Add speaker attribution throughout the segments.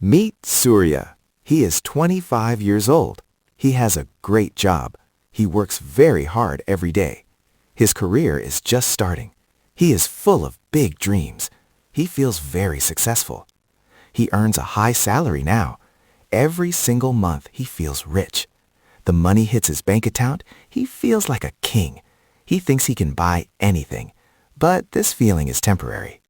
Speaker 1: Meet Soorya. He is 25 years old. He has a great job. He works very hard every day. His career is just starting. He is full of big dreams. He feels very successful. He earns a high salary now. Every single month he feels rich. The money hits his bank account. He feels like a king. He thinks he can buy anything. But this feeling is temporary.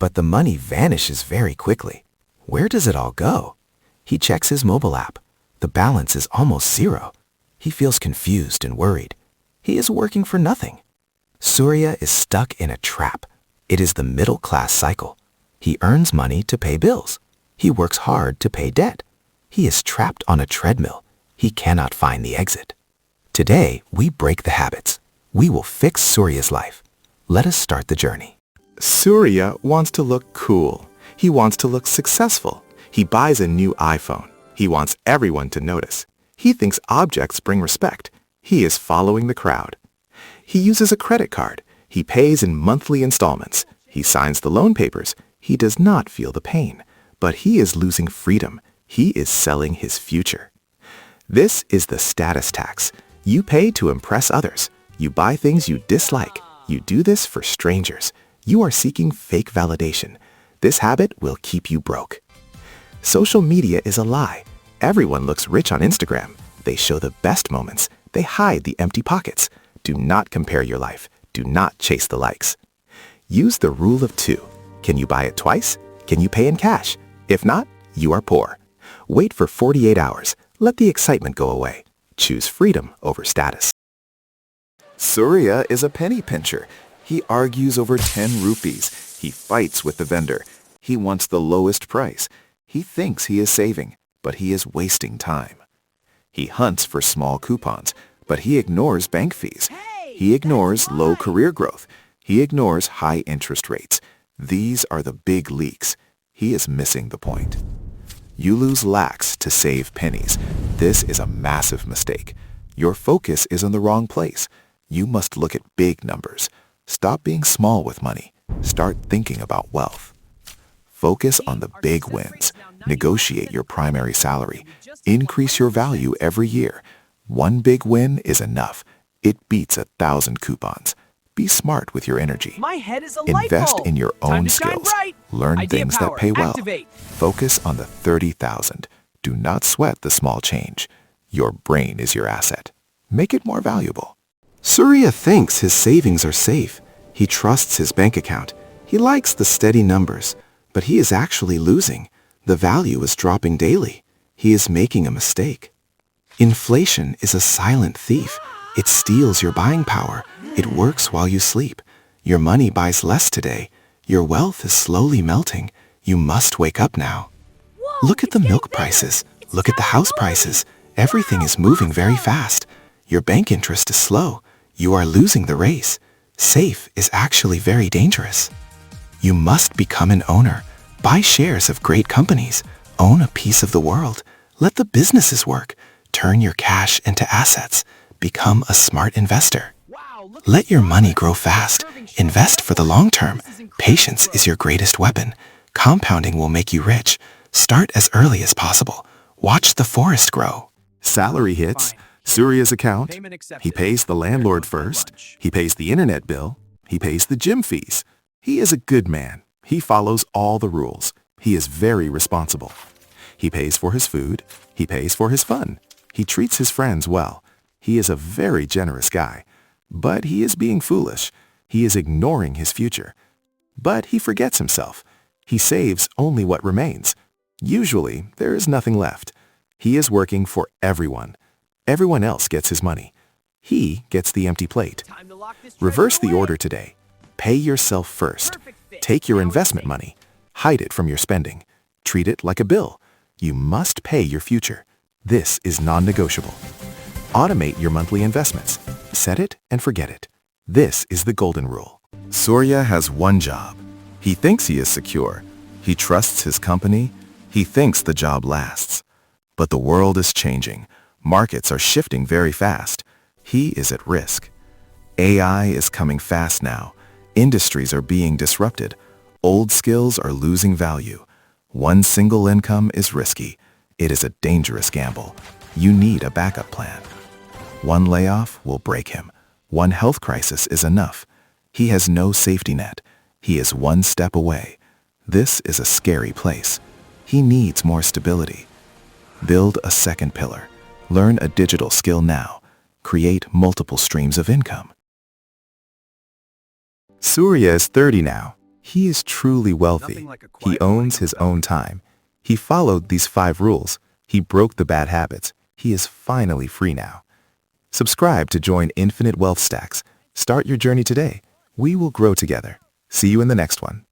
Speaker 1: But the money vanishes very quickly. Where does it all go? He checks his mobile app. The balance is almost zero. He feels confused and worried. He is working for nothing. Soorya is stuck in a trap. It is the middle-class cycle. He earns money to pay bills. He works hard to pay debt. He is trapped on a treadmill. He cannot find the exit. Today, we break the habits. We will fix Soorya's life. Let us start the journey.
Speaker 2: Soorya wants to look cool. He wants to look successful. He buys a new iPhone. He wants everyone to notice. He thinks objects bring respect. He is following the crowd. He uses a credit card. He pays in monthly installments. He signs the loan papers. He does not feel the pain, but he is losing freedom. He is selling his future. This is the status tax. You pay to impress others. You buy things you dislike. You do this for strangers. You are seeking fake validation. This habit will keep you broke. Social media is a lie. Everyone looks rich on Instagram. They show the best moments. They hide the empty pockets. Do not compare your life. Do not chase the likes. Use the rule of two. Can you buy it twice? Can you pay in cash? If not, you are poor. Wait for 48 hours. Let the excitement go away. Choose freedom over status.
Speaker 1: Soorya is a penny pincher. He argues over 10 rupees. He fights with the vendor. He wants the lowest price. He thinks he is saving, but he is wasting time. He hunts for small coupons, but he ignores bank fees. He ignores low career growth. He ignores high interest rates. These are the big leaks. He is missing the point. You lose lakhs to save pennies. This is a massive mistake. Your focus is in the wrong place. You must look at big numbers. Stop being small with money. Start thinking about wealth. Focus on the big wins. Negotiate your primary salary. Increase your value every year. One big win is enough. It beats 1,000 coupons. Be smart with your energy. Invest in your own skills. Learn things that pay well. Focus on the 30,000. Do not sweat the small change. Your brain is your asset. Make it more valuable. Soorya thinks his savings are safe. He trusts his bank account. He likes the steady numbers, but he is actually losing. The value is dropping daily. He is making a mistake. Inflation is a silent thief. It steals your buying power. It works while you sleep. Your money buys less today. Your wealth is slowly melting. You must wake up now. Look at the milk prices. Look at the house prices. Everything is moving very fast. Your bank interest is slow. You are losing the race. Safe is actually very dangerous. You must become an owner. Buy shares of great companies. Own a piece of the world. Let the businesses work. Turn your cash into assets. Become a smart investor. Let your money grow fast. Invest for the long term. Patience is your greatest weapon. Compounding will make you rich. Start as early as possible. Watch the forest grow.
Speaker 2: Salary hits Soorya's account. He pays the landlord first. He pays the internet bill. He pays the gym fees. He is a good man. He follows all the rules. He is very responsible. He pays for his food. He pays for his fun. He treats his friends well. He is a very generous guy. But he is being foolish. He is ignoring his future. But he forgets himself. He saves only what remains. Usually, there is nothing left. He is working for everyone. Everyone else gets his money. He gets the empty plate. Reverse the order today. Pay yourself first. Take your investment money. Hide it from your spending. Treat it like a bill. You must pay your future. This is non-negotiable. Automate your monthly investments. Set it and forget it. This is the golden rule.
Speaker 1: Soorya has one job. He thinks he is secure. He trusts his company. He thinks the job lasts. But the world is changing. Markets are shifting very fast. He is at risk. AI is coming fast now. Industries are being disrupted. Old skills are losing value. One single income is risky. It is a dangerous gamble. You need a backup plan. One layoff will break him. One health crisis is enough. He has no safety net. He is one step away. This is a scary place. He needs more stability. Build a second pillar. Learn a digital skill now. Create multiple streams of income.
Speaker 2: Soorya is 30 now. He is truly wealthy. He owns his own time. He followed these 5 rules. He broke the bad habits. He is finally free now. Subscribe to join Infinite Wealth Stacks. Start your journey today. We will grow together. See you in the next one.